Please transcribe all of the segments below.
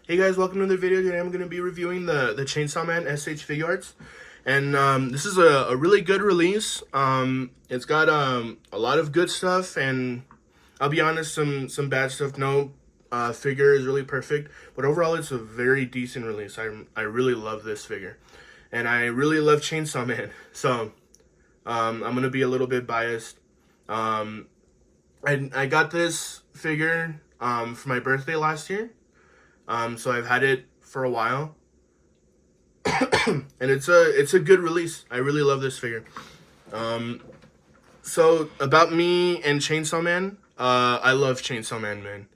Hey guys, welcome to the video. Today I'm going to be reviewing the Chainsaw Man S.H.Figuarts. And this is a really good release. It's got a lot of good stuff, and I'll be honest, some bad stuff. No figure is really perfect, but overall it's a very decent release. I really love this figure. And I really love Chainsaw Man. So I'm going to be a little bit biased. I got this figure for my birthday last year. So I've had it for a while, and it's a good release. I really love this figure. So about me and Chainsaw Man, I love Chainsaw Man,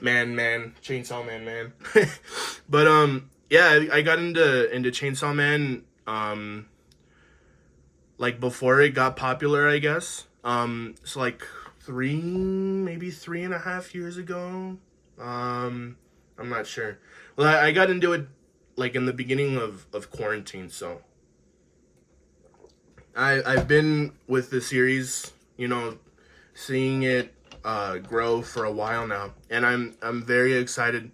Chainsaw Man. But yeah, I got into Chainsaw Man like before it got popular, I guess. So like maybe 3.5 years ago. I'm not sure. Well, I got into it like in the beginning of quarantine, so I've been with the series, seeing it grow for a while now, and I'm very excited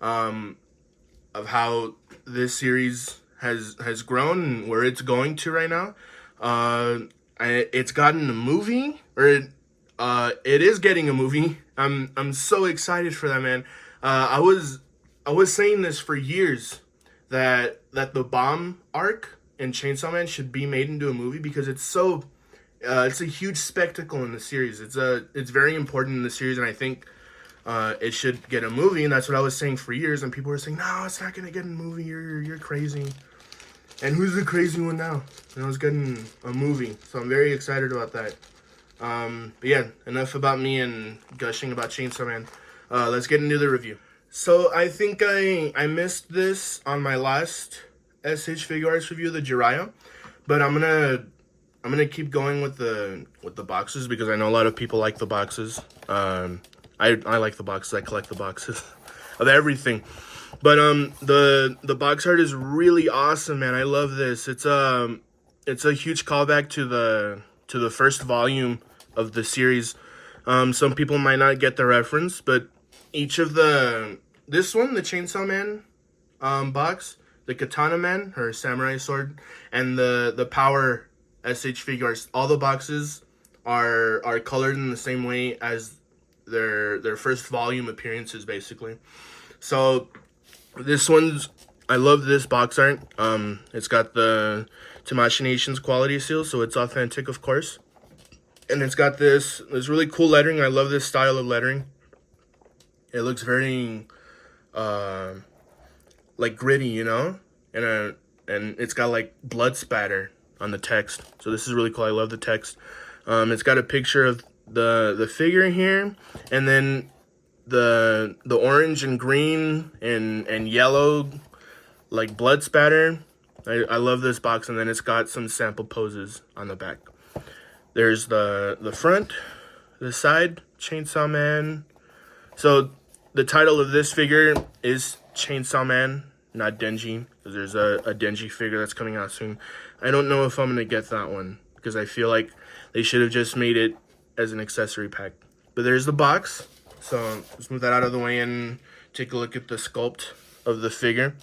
of how this series has grown and where it's going to right now. It's gotten a movie, or it is getting a movie. I'm so excited for that, man. I was saying this for years that the bomb arc in Chainsaw Man should be made into a movie because it's a huge spectacle in the series. It's very important in the series, and I think it should get a movie. And that's what I was saying for years. And people were saying, "No, it's not gonna get a movie. You're crazy." And who's the crazy one now? It's getting a movie, so I'm very excited about that. But yeah, enough about me and gushing about Chainsaw Man. Let's get into the review. So I think I missed this on my last S.H.Figuarts review, the Jiraiya, but I'm gonna keep going with the boxes because I know a lot of people like the boxes. I like the boxes. I collect the boxes of everything. But the box art is really awesome, man. I love this. It's a huge callback to the first volume of the series. Some people might not get the reference, but each of this one, the Chainsaw Man box, the Katana Man, her samurai sword, and the Power S.H.Figuarts, all the boxes are colored in the same way as their first volume appearances, basically. So this one's, I love this box art. It's got the Tamashii Nations quality seal, so it's authentic, of course. And it's got this really cool lettering. I love this style of lettering. It looks very like gritty, and it's got like blood spatter on the text. So this is really cool. I love the text. It's got a picture of the figure here, and then the orange and green and yellow like blood spatter. I love this box. And then it's got some sample poses on the back. There's the front, the side, Chainsaw Man. So the title of this figure is Chainsaw Man, not Denji, because there's a Denji figure that's coming out soon. I don't know if I'm going to get that one, because I feel like they should have just made it as an accessory pack. But there's the box, so let's move that out of the way and take a look at the sculpt of the figure.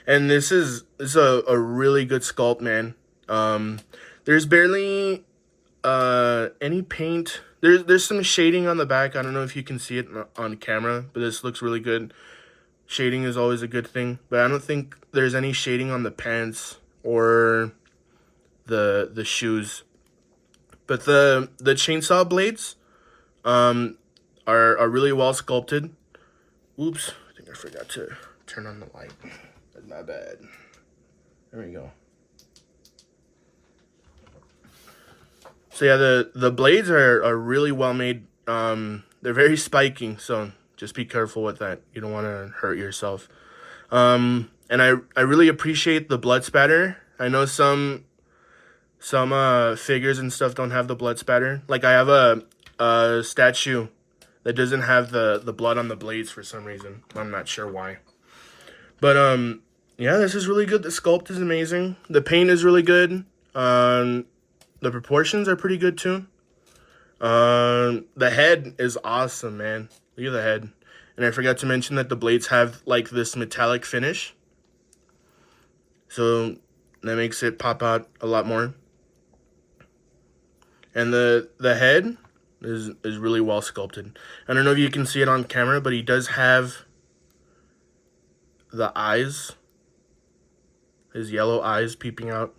And this is a really good sculpt, man. There's barely any paint. There's some shading on the back. I don't know if you can see it on camera, but this looks really good. Shading is always a good thing, but I don't think there's any shading on the pants or the shoes. But the chainsaw blades are really well sculpted. Oops, I think I forgot to turn on the light. That's my bad. There we go. So yeah, the blades are really well made. They're very spiky, so just be careful with that. You don't want to hurt yourself. And I really appreciate the blood spatter. I know some figures and stuff don't have the blood spatter. Like I have a statue that doesn't have the blood on the blades for some reason. I'm not sure why. But yeah, this is really good. The sculpt is amazing. The paint is really good. The proportions are pretty good too. The head is awesome, man. Look at the head. And I forgot to mention that the blades have like this metallic finish, so that makes it pop out a lot more. And the head is really well sculpted. I don't know if you can see it on camera, but he does have the eyes, his yellow eyes peeping out.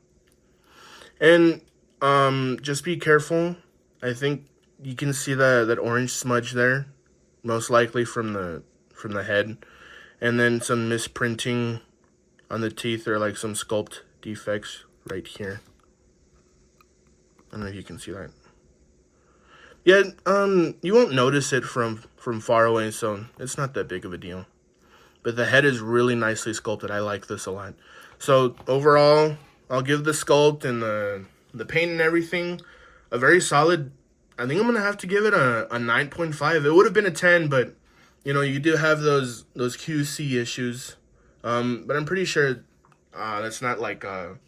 And just be careful. I think you can see that orange smudge there, most likely from the head, and then some misprinting on the teeth, or like some sculpt defects right here. I don't know if you can see that. Yeah, you won't notice it from far away, so it's not that big of a deal. But the head is really nicely sculpted. I like this a lot. So overall, I'll give the sculpt and the paint and everything a very solid. I think I'm gonna have to give it a 9.5. It would have been a 10, but you know, you do have those QC issues. But I'm pretty sure that's not like a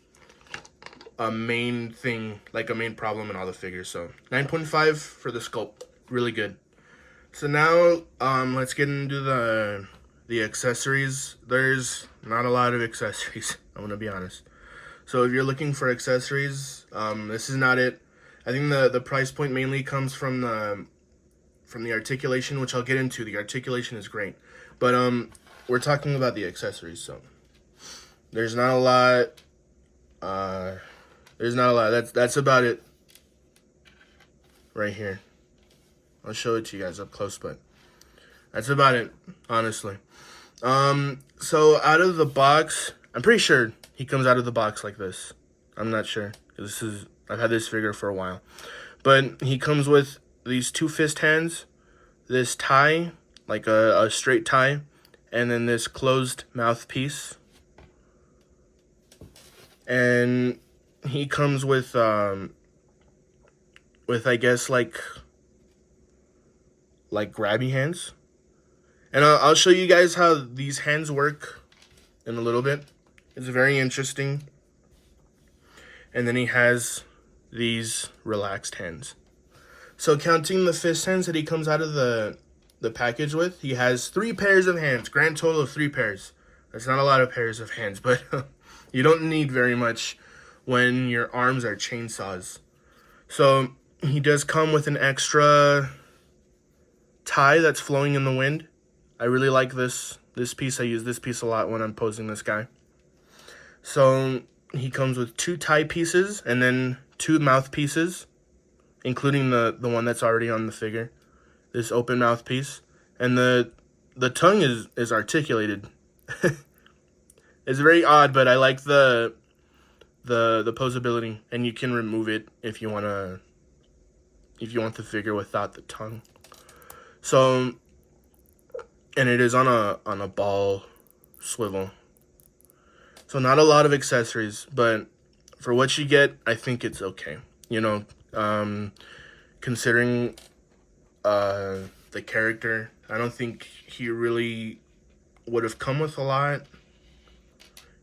main thing, like a main problem in all the figures. So 9.5 for the sculpt, really good. So now let's get into the accessories. There's not a lot of accessories, I'm gonna be honest. So if you're looking for accessories, this is not it. I think the price point mainly comes from the articulation, which I'll get into. The articulation is great, but we're talking about the accessories. So there's not a lot. There's not a lot. That's about it. Right here. I'll show it to you guys up close, but that's about it, honestly. So out of the box, I'm pretty sure he comes out of the box like this. I'm not sure. I've had this figure for a while. But he comes with these 2 fist hands, this tie, like a straight tie, and then this closed mouthpiece. And he comes with I guess like grabby hands. And I'll show you guys how these hands work in a little bit. It's very interesting. And then he has these relaxed hands. So counting the fist hands that he comes out of the package with, he has 3 pairs of hands, grand total of 3 pairs. That's not a lot of pairs of hands, but you don't need very much when your arms are chainsaws. So he does come with an extra tie that's flowing in the wind. I really like this piece. I use this piece a lot when I'm posing this guy. So he comes with 2 tie pieces and then 2 mouthpieces, including the one that's already on the figure. This open mouthpiece. And the tongue is articulated. It's very odd, but I like the posability, and you can remove it if you want the figure without the tongue. So, and it is on a ball swivel. So not a lot of accessories, but for what you get, I think it's okay. You know, considering the character, I don't think he really would have come with a lot.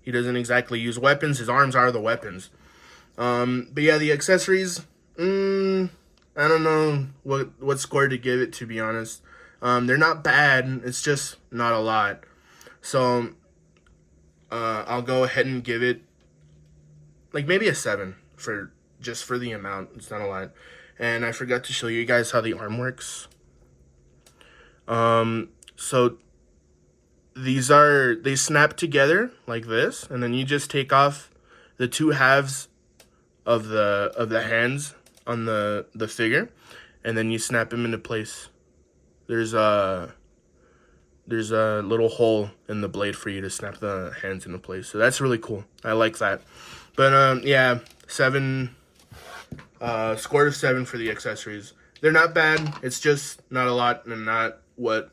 He doesn't exactly use weapons. His arms are the weapons. But yeah, the accessories, I don't know what score to give it, to be honest. They're not bad. It's just not a lot. So I'll go ahead and give it like maybe a 7 for the amount. It's not a lot. And I forgot to show you guys how the arm works. So they snap together like this, and then you just take off the 2 halves of the hands on the figure, and then you snap them into place. There's a little hole in the blade for you to snap the hands into place. So that's really cool. I like that. But yeah, 7 score of 7 for the accessories. They're not bad. It's just not a lot, and not what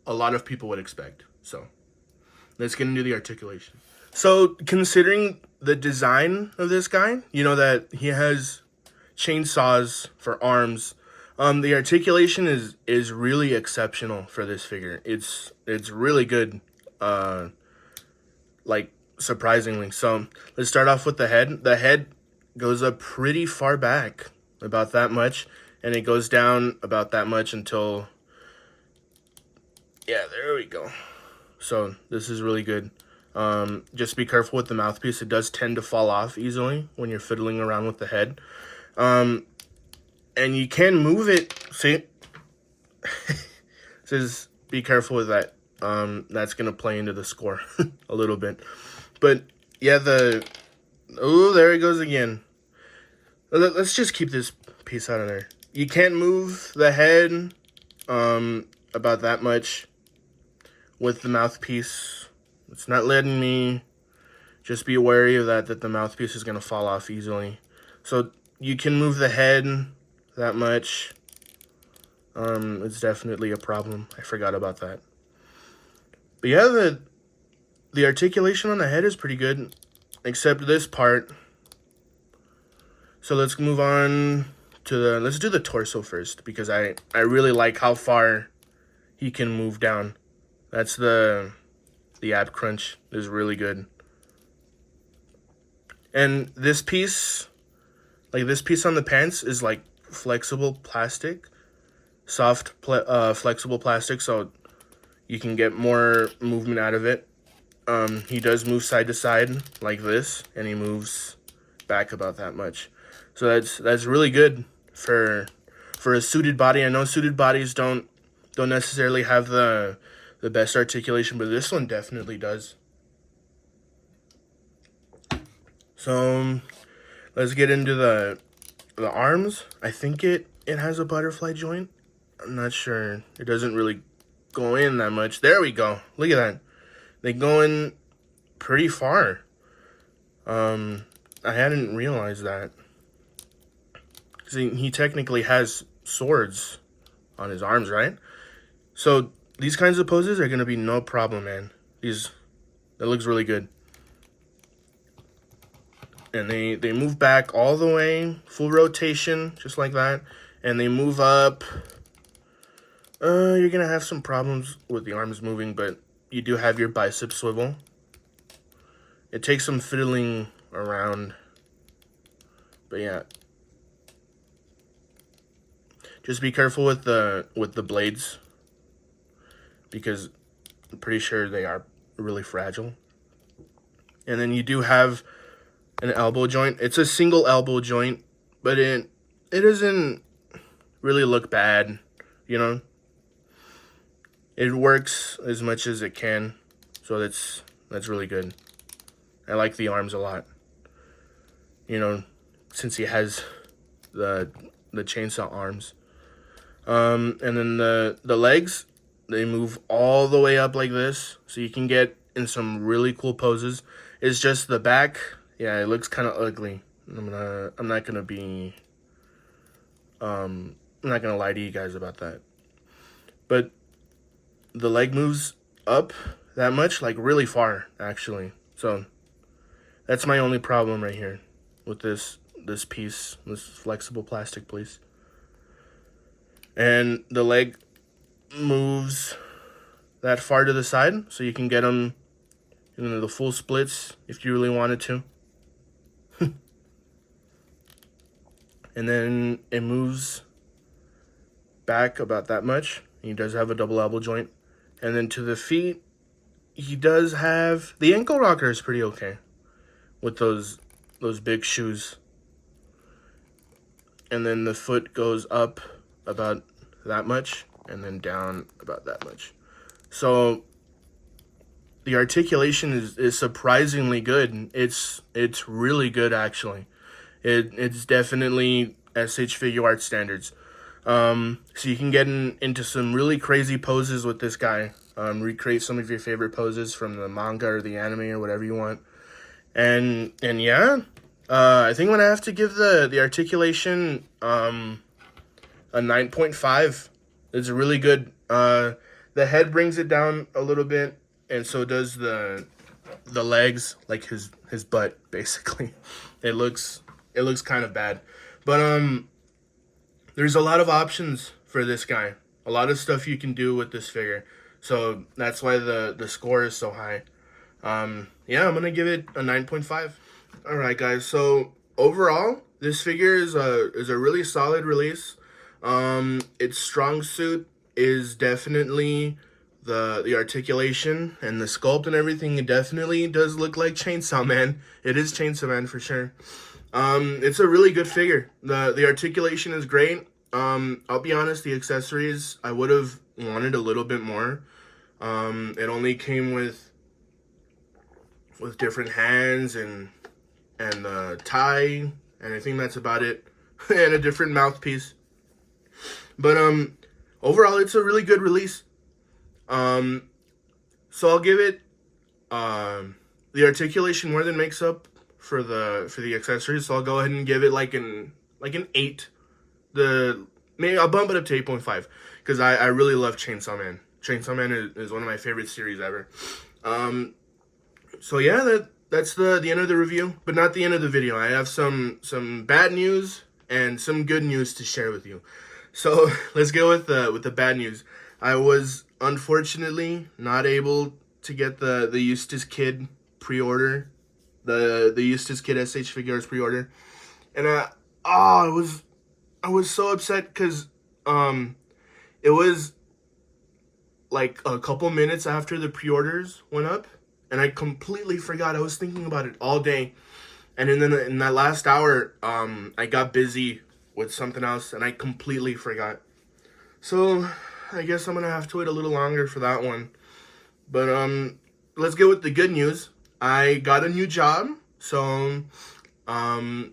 a lot of people would expect. So let's get into the articulation. So considering the design of this guy, you know that he has chainsaws for arms. The articulation is really exceptional for this figure. It's really good, like surprisingly. So let's start off with the head. The head goes up pretty far back, about that much, and it goes down about that much until Yeah, there we go. So this is really good. Just be careful with the mouthpiece. It does tend to fall off easily when you're fiddling around with the head. And you can move it. See? Says be careful with that. That's going to play into the score a little bit. But yeah, oh, there it goes again. Let's just keep this piece out of there. You can't move the head about that much with the mouthpiece. It's not letting me. Just be wary of that the mouthpiece is going to fall off easily. So you can move the head that much. It's definitely a problem. I forgot about that. But yeah, the articulation on the head is pretty good, except this part. So let's move on to let's do the torso first, because I really like how far he can move down. That's the ab crunch is really good. And this piece, like this piece on the pants, is like flexible plastic, soft flexible plastic, so you can get more movement out of it. He does move side to side like this, and he moves back about that much. So that's really good for a suited body. I know suited bodies don't necessarily have the best articulation, but this one definitely does. So let's get into the arms. I think it has a butterfly joint. I'm not sure. It doesn't really go in that much. There we go. Look at that. They go in pretty far. I hadn't realized that. He technically has swords on his arms, right? So these kinds of poses are gonna be no problem, man. That looks really good. And they move back all the way, full rotation, just like that. And they move up. You're gonna have some problems with the arms moving, but you do have your bicep swivel. It takes some fiddling around. But yeah. Just be careful with the blades, because I'm pretty sure they are really fragile. And then you do have an elbow joint. It's a single elbow joint, but it doesn't really look bad, you know. It works as much as it can, so that's really good. I like the arms a lot, you know, since he has the chainsaw arms. And then the legs, they move all the way up like this, so you can get in some really cool poses. It's just the back, yeah, it looks kind of ugly. I'm not gonna lie to you guys about that. But the leg moves up that much, like really far, actually. So that's my only problem right here with this piece, this flexible plastic piece. And the leg moves that far to the side, so you can get them in the full splits if you really wanted to. And then it moves back about that much. He does have a double elbow joint. And then to the feet, he does have the ankle rocker is pretty okay with those big shoes. And then the foot goes up about that much, and then down about that much. So the articulation is surprisingly good. It's really good, actually. It's definitely S.H.Figuarts standards. So you can get into some really crazy poses with this guy. Recreate some of your favorite poses from the manga or the anime or whatever you want. And yeah, I think I'm gonna have to give the articulation a 9.5. It's really good. The head brings it down a little bit, and so does the legs, like his butt, basically. It looks kind of bad, but there's a lot of options for this guy. A lot of stuff you can do with this figure, so that's why the score is so high. Yeah, I'm gonna give it a 9.5. All right, guys. So overall, this figure is a really solid release. Its strong suit is definitely the articulation and the sculpt and everything, it definitely does look like Chainsaw Man. It is Chainsaw Man for sure. It's a really good figure. The articulation is great. I'll be honest, the accessories, I would have wanted a little bit more. It only came with different hands and the tie, and I think that's about it. And a different mouthpiece. But overall, it's a really good release. So I'll give it the articulation more than makes up for the accessories. So I'll go ahead and give it like an 8. Maybe I'll bump it up to 8.5 because I really love Chainsaw Man. Chainsaw Man is one of my favorite series ever. So yeah, that's the end of the review, but not the end of the video. I have some bad news and some good news to share with you. So let's go with the bad news. I was unfortunately not able to get the Eustace Kid pre-order, the Eustace Kid S.H.Figuarts pre-order, and I was so upset because it was like a couple minutes after the pre-orders went up, and I completely forgot. I was thinking about it all day, and then in that last hour, I got busy with something else, and I completely forgot. So I guess I'm gonna have to wait a little longer for that one. But let's get with the good news. I got a new job, so that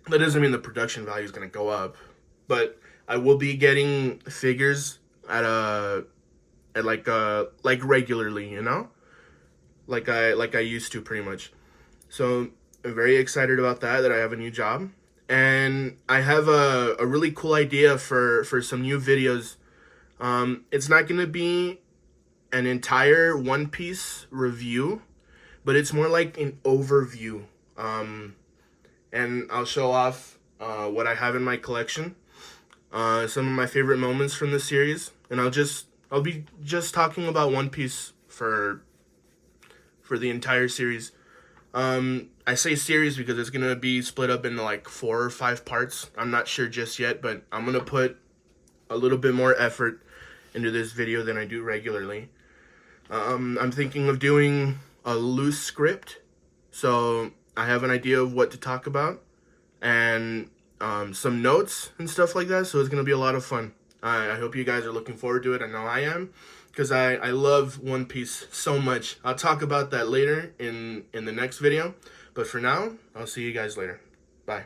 doesn't mean the production value is gonna go up, but I will be getting figures at like regularly, you know, like I used to pretty much. So I'm very excited about that I have a new job, and I have a really cool idea for some new videos. It's not gonna be an entire One Piece review, but it's more like an overview. And I'll show off what I have in my collection, some of my favorite moments from the series, and I'll be just talking about One Piece for the entire series. I say series because it's gonna be split up into like 4 or 5 parts. I'm not sure just yet, but I'm gonna put a little bit more effort into this video than I do regularly. I'm thinking of doing a loose script, so I have an idea of what to talk about, and some notes and stuff like that, so it's going to be a lot of fun. I hope you guys are looking forward to it. I know I am, because I love One Piece so much. I'll talk about that later in the next video, but for now, I'll see you guys later. Bye.